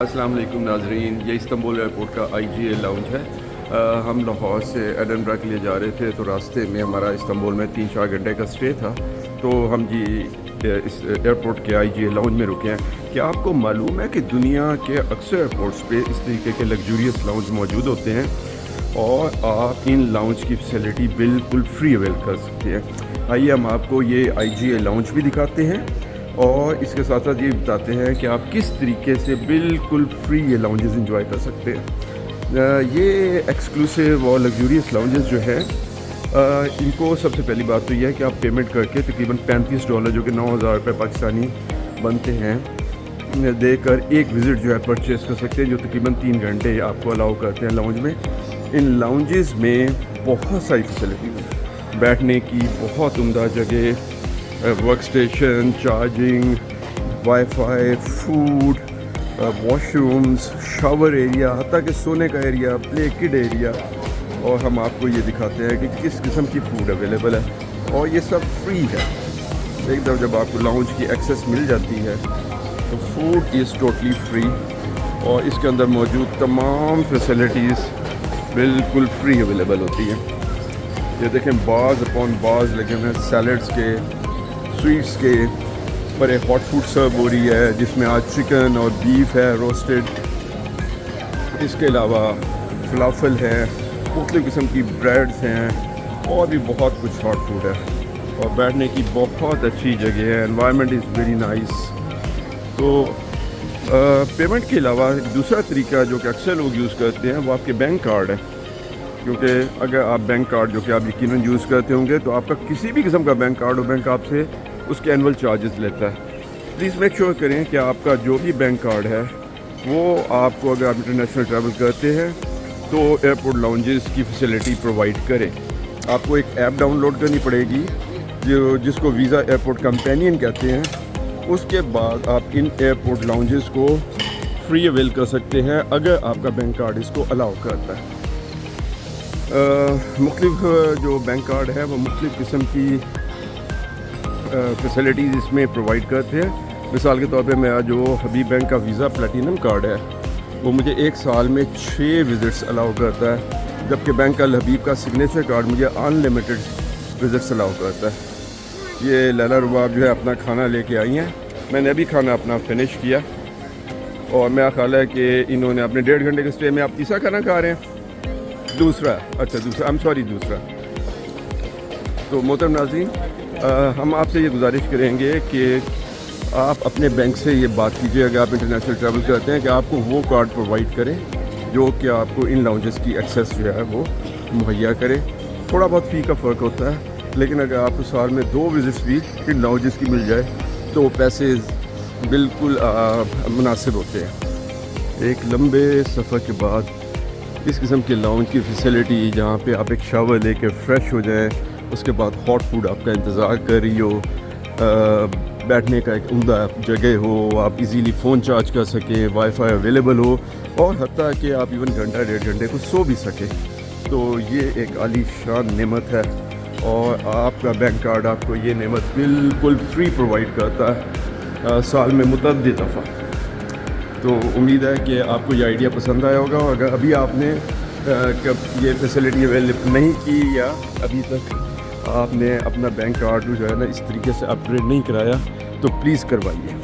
अस्सलाम वालेकुम नाजरीन, ये इस्तांबुल एयरपोर्ट का IGA लाउंज है। हम लाहौर से एडनबरा के लिए जा रहे थे, तो रास्ते में हमारा इस्तांबुल में 3-4 घंटे का स्टे था, तो हम जी इस एयरपोर्ट के IGA लाउंज में रुके हैं। क्या आपको मालूम है कि दुनिया के अक्सर एयरपोर्ट्स पे इस तरीके के लग्जूरियस लाउंज मौजूद होते हैं और आप इन लाउंज की फैसिलिटी बिल्कुल फ्री अवेल कर सकते हैं। आइए हम आपको ये IGA लाउंज भी दिखाते हैं और इसके साथ साथ ये बताते हैं कि आप किस तरीके से बिल्कुल फ्री ये लाउंजेस इंजॉय कर सकते हैं। ये एक्सक्लूसिव और लग्जूरियस लाउंजेस जो है इनको सबसे पहली बात तो ये है कि आप पेमेंट करके तकरीबन $35 जो कि 9,000 रुपये पाकिस्तानी बनते हैं देकर एक विज़िट जो है परचेज़ कर सकते हैं, जो तकरीबन 3 घंटे आपको अलाउ करते हैं लाउंज में। इन लाउंजेस में बहुत सारी फैसिलिटी, बैठने की बहुत उम्दा जगह, work station, charging, wifi, food, washrooms, shower area, हत्ता कि सोने का एरिया, प्ले किड एरिया, और हम आपको ये दिखाते हैं कि किस किस्म की फ़ूड अवेलेबल है और ये सब फ्री है। एक दफ़ा जब आपको लाउंज की एक्सेस मिल जाती है तो फूड इज़ टोटली फ्री और इसके अंदर मौजूद तमाम फैसिलिटीज़ बिल्कुल फ्री अवेलेबल होती हैं। ये देखें, बार्स अपॉन बार्स लगे हुए हैं सैलड्स के, स्वीट्स के, पर एक हॉट फूड सर्व हो रही है जिसमें आज चिकन और बीफ है रोस्टेड। इसके अलावा फलाफल है, मुख्तलिफ़ किस्म की ब्रेड्स हैं और भी बहुत कुछ हॉट फूड है और बैठने की बहुत अच्छी जगह है। Environment is very nice. तो पेमेंट के अलावा दूसरा तरीका जो कि अक्सर लोग यूज़ करते हैं वो आपके बैंक कार्ड है, क्योंकि अगर आप बैंक कार्ड जो कि आप यकीनन यूज़ करते होंगे तो आपका किसी भी किस्म का बैंक कार्ड हो, बैंक आपसे उसके एनुअल चार्जेस लेता है। प्लीज़ मेक श्योर करें कि आपका जो भी बैंक कार्ड है वो आपको, अगर आप इंटरनेशनल ट्रैवल करते हैं तो एयरपोर्ट लाउंजेस की फैसिलिटी प्रोवाइड करें। आपको एक ऐप डाउनलोड करनी पड़ेगी जिसको वीज़ा एयरपोर्ट कंपेनियन कहते हैं। उसके बाद आप इन एयरपोर्ट लाउंजेस को फ्री अवेल कर सकते हैं अगर आपका बैंक कार्ड इसको अलाउ करता है। मुख्तलिफ जो बैंक कार्ड है वो मुख्तलिफ किस्म की फैसिलिटीज़ इसमें प्रोवाइड करते हैं। मिसाल के तौर पे मेरा जो हबीब बैंक का वीज़ा प्लेटिनम कार्ड है वो मुझे एक साल में 6 विज़िट्स अलाउ करता है, जबकि बैंक का हबीब का सिग्नेचर कार्ड मुझे अनलिमिटेड विज़िट्स अलाउ करता है। ये लैला रुबाब जो है अपना खाना लेके आई हैं, मैंने अभी खाना अपना फिनिश किया और मेरा ख्याल है कि इन्होंने अपने 1.5 घंटे के स्टे में आप तीसरा खाना खा रहे हैं। दूसरा तो मोहतरम नाज़रीन, हम आपसे ये गुजारिश करेंगे कि आप अपने बैंक से ये बात कीजिए अगर आप इंटरनेशनल ट्रैवल करते हैं कि आपको वो कार्ड प्रोवाइड करें जो कि आपको इन लाउंजेस की एक्सेस जो है वो मुहैया करे। थोड़ा बहुत फ़ी का फ़र्क होता है, लेकिन अगर आपको साल में 2 विज़िट्स भी इन लाउंजेस की मिल जाए तो पैसे बिल्कुल मुनासिब होते हैं। एक लंबे सफ़र के बाद इस किस्म के लाउंज की फैसिलिटी जहाँ पे आप एक शावर लेके फ़्रेश हो जाएं, उसके बाद हॉट फूड आपका इंतज़ार कर रही हो, बैठने का एक उम्दा जगह हो, आप इजीली फ़ोन चार्ज कर सकें, वाईफाई अवेलेबल हो और हत्ता कि आप इवन घंटा 1.5 घंटे को सो भी सकें, तो ये एक आलीशान नेमत है और आपका बैंक कार्ड आपको ये नेमत बिल्कुल फ्री प्रोवाइड करता है साल में मुतअद्दिद दफ़ा। तो उम्मीद है कि आपको ये आइडिया पसंद आया होगा। अगर अभी आपने कब ये फैसिलिटी अवेलेबल नहीं की या अभी तक आपने अपना बैंक कार्ड जो है ना इस तरीके से अपग्रेड नहीं कराया तो प्लीज़ करवाइए।